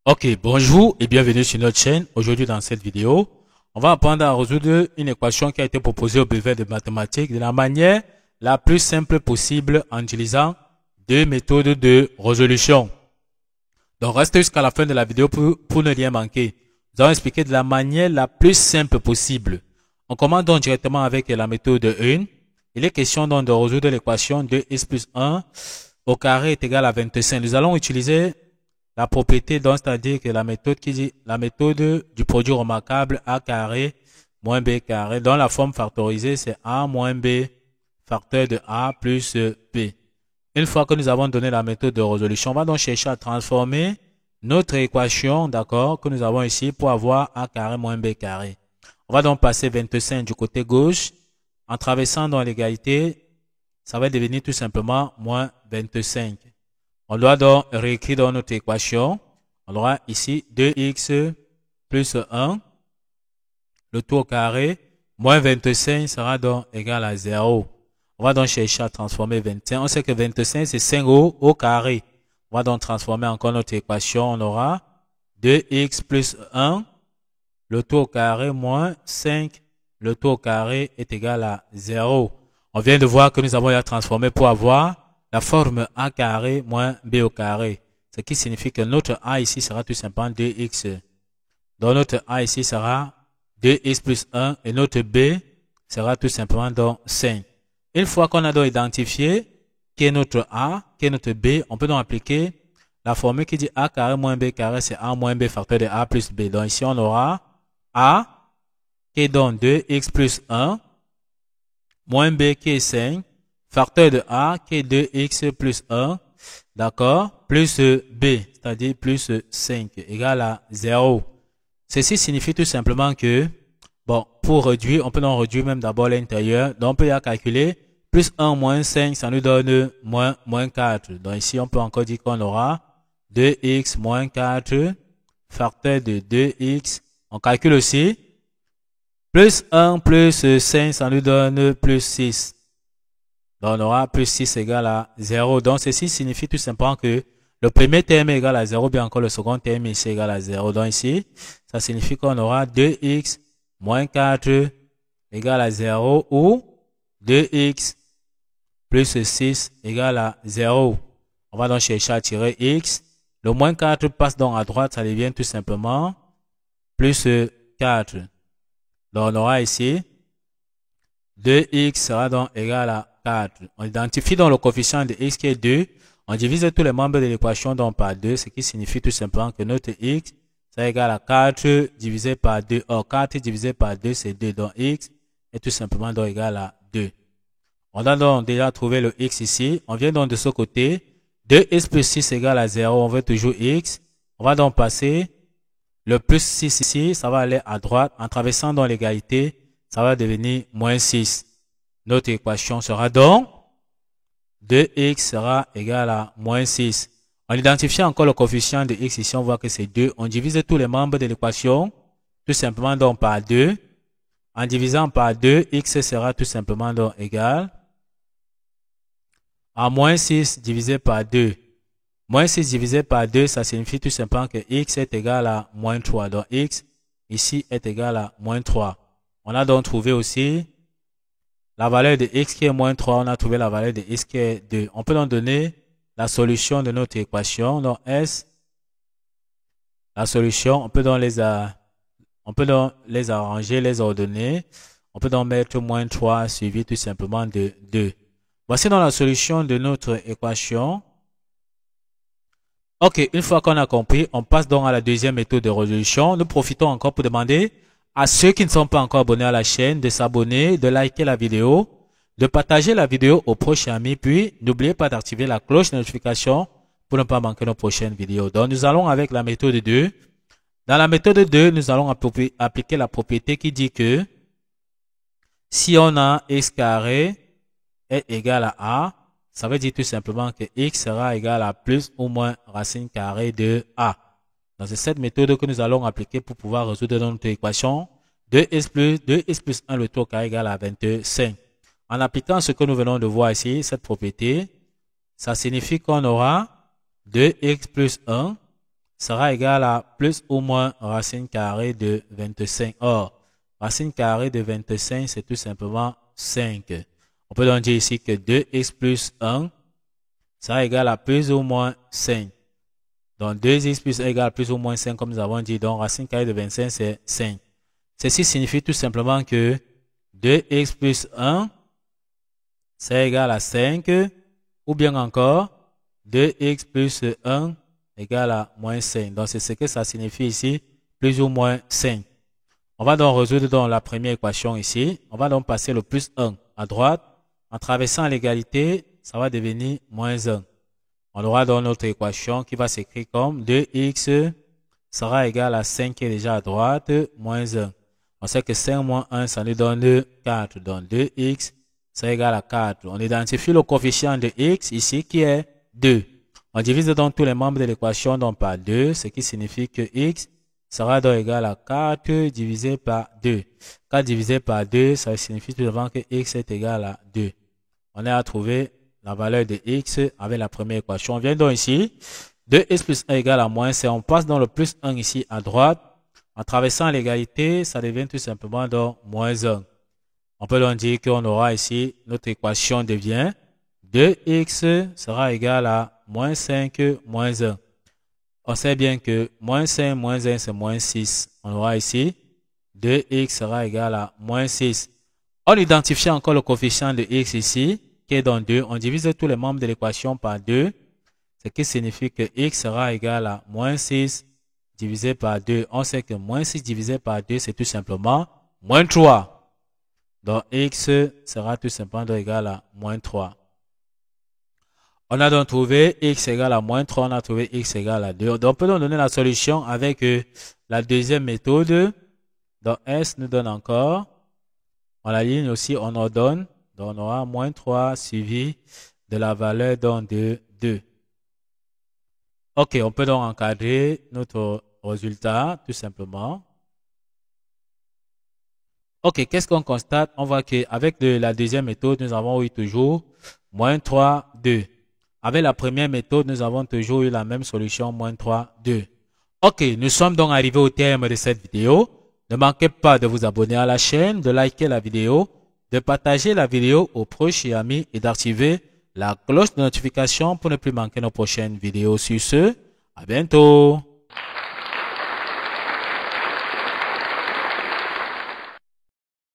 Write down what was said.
Ok, bonjour et bienvenue sur notre chaîne. Aujourd'hui dans cette vidéo, on va apprendre à résoudre une équation qui a été proposée au brevet de mathématiques de la manière la plus simple possible en utilisant deux méthodes de résolution. Donc restez jusqu'à la fin de la vidéo pour ne rien manquer. Nous allons expliquer de la manière la plus simple possible. On commence donc directement avec la méthode 1. Il est question donc de résoudre l'équation 2x plus 1 au carré est égal à 25. Nous allons utiliser la propriété, donc, c'est-à-dire que la méthode qui dit la méthode du produit remarquable a carré moins b carré, dont la forme factorisée, c'est a moins b facteur de a plus b. Une fois que nous avons donné la méthode de résolution, on va donc chercher à transformer notre équation, d'accord, que nous avons ici pour avoir a carré moins b carré. On va donc passer 25 du côté gauche. En traversant dans l'égalité, ça va devenir tout simplement moins 25. On doit donc réécrire dans notre équation. On aura ici 2x plus 1, le tout au carré, moins 25 sera donc égal à 0. On va donc chercher à transformer 25. On sait que 25 c'est 5 au carré. On va donc transformer encore notre équation. On aura 2x plus 1, le tout au carré, moins 5, le tout au carré est égal à 0. On vient de voir que nous avons à transformer pour avoir la forme a carré moins b au carré. Ce qui signifie que notre a ici sera tout simplement 2x. Donc notre a ici sera 2x plus 1 et notre b sera tout simplement donc 5. Une fois qu'on a donc identifié qui est notre a, qui est notre b, on peut donc appliquer la formule qui dit a carré moins b carré, c'est a moins b facteur de a plus b. Donc ici on aura a qui est donc 2x plus 1 moins b qui est 5 facteur de a qui est 2x plus 1, d'accord, plus b, c'est-à-dire plus 5, égal à 0. Ceci signifie tout simplement que, bon, pour réduire, on peut donc réduire même d'abord l'intérieur. Donc, on peut y calculer plus 1 moins 5, ça nous donne moins 4. Donc, ici, on peut encore dire qu'on aura 2x moins 4, facteur de 2x. On calcule aussi. Plus 1 plus 5, ça nous donne plus 6. Donc, on aura plus 6 égale à 0. Donc, ceci signifie tout simplement que le premier terme est égal à 0, bien encore le second terme ici est égal à 0. Donc, ici, ça signifie qu'on aura 2x moins 4 égale à 0 ou 2x plus 6 égale à 0. On va donc chercher à tirer x. Le moins 4 passe donc à droite, ça devient tout simplement plus 4. Donc, on aura ici 2x sera donc égal à 4. On identifie donc le coefficient de x qui est 2. On divise tous les membres de l'équation donc par 2, ce qui signifie tout simplement que notre x c'est égal à 4 divisé par 2. Or, 4 divisé par 2, c'est 2. Donc, x est tout simplement donc égal à 2. On a donc déjà trouvé le x ici. On vient donc de ce côté. 2x plus 6 égale à 0. On veut toujours x. On va donc passer le plus 6 ici. Ça va aller à droite. En traversant dans l'égalité, ça va devenir moins 6. Notre équation sera donc 2x sera égal à moins 6. On identifie encore le coefficient de x ici, on voit que c'est 2. On divise tous les membres de l'équation, tout simplement donc par 2. En divisant par 2, x sera tout simplement donc égal à moins 6 divisé par 2. Moins 6 divisé par 2, ça signifie tout simplement que x est égal à moins 3. Donc x ici est égal à moins 3. On a donc trouvé aussi la valeur de x qui est moins 3, on a trouvé la valeur de x qui est 2. On peut donc donner la solution de notre équation. Donc S, la solution, on peut donc les arranger, les ordonner. On peut donc mettre moins 3 suivi tout simplement de 2. Voici donc la solution de notre équation. Ok, une fois qu'on a compris, on passe donc à la deuxième méthode de résolution. Nous profitons encore pour demander à ceux qui ne sont pas encore abonnés à la chaîne de s'abonner, de liker la vidéo, de partager la vidéo aux proches amis, puis n'oubliez pas d'activer la cloche de notification pour ne pas manquer nos prochaines vidéos. Donc nous allons avec la méthode 2. Dans la méthode 2, nous allons appliquer la propriété qui dit que si on a x carré est égal à a, ça veut dire tout simplement que x sera égal à plus ou moins racine carrée de a. Donc, c'est cette méthode que nous allons appliquer pour pouvoir résoudre notre équation 2x plus 1 le tout au carré égale à 25. En appliquant ce que nous venons de voir ici, cette propriété, ça signifie qu'on aura 2x plus 1, sera égal à plus ou moins racine carrée de 25. Or, racine carrée de 25, c'est tout simplement 5. On peut donc dire ici que 2x plus 1 sera égal à plus ou moins 5. Donc 2x plus 1 égale plus ou moins 5 comme nous avons dit. Donc racine carrée de 25 c'est 5. Ceci signifie tout simplement que 2x plus 1 c'est égal à 5. Ou bien encore 2x plus 1 égale à moins 5. Donc c'est ce que ça signifie ici. Plus ou moins 5. On va donc résoudre dans la première équation ici. On va donc passer le plus 1 à droite. En traversant l'égalité, ça va devenir moins 1. On aura donc notre équation qui va s'écrire comme 2x sera égal à 5 qui est déjà à droite, moins 1. On sait que 5 moins 1, ça nous donne 4. Donc 2x sera égal à 4. On identifie le coefficient de x ici qui est 2. On divise donc tous les membres de l'équation donc par 2, ce qui signifie que x sera donc égal à 4 divisé par 2. 4 divisé par 2, ça signifie tout simplement que x est égal à 2. On a à trouver la valeur de x avec la première équation. On vient donc ici. 2x plus 1 égale à moins 5. On passe dans le plus 1 ici à droite. En traversant l'égalité, ça devient tout simplement donc moins 1. On peut donc dire qu'on aura ici, notre équation devient 2x sera égal à moins 5 moins 1. On sait bien que moins 5 moins 1 c'est moins 6. On aura ici 2x sera égal à moins 6. On identifie encore le coefficient de x ici, qui est dans 2. On divise tous les membres de l'équation par 2, ce qui signifie que x sera égal à moins 6 divisé par 2. On sait que moins 6 divisé par 2, c'est tout simplement moins 3. Donc x sera tout simplement égal à moins 3. On a donc trouvé x égale à moins 3, on a trouvé x égale à 2. Donc on peut donc donner la solution avec la deuxième méthode. Donc S nous donne encore. On la ligne aussi, on ordonne. Donc, on aura moins 3 suivi de la valeur donc de 2. Ok, on peut donc encadrer notre résultat, tout simplement. Ok, qu'est-ce qu'on constate? On voit qu'avec la deuxième méthode, nous avons eu toujours moins 3, 2. Avec la première méthode, nous avons toujours eu la même solution, moins 3, 2. Ok, nous sommes donc arrivés au terme de cette vidéo. Ne manquez pas de vous abonner à la chaîne, de liker la vidéo, de partager la vidéo aux proches et amis et d'activer la cloche de notification pour ne plus manquer nos prochaines vidéos. Sur ce, à bientôt.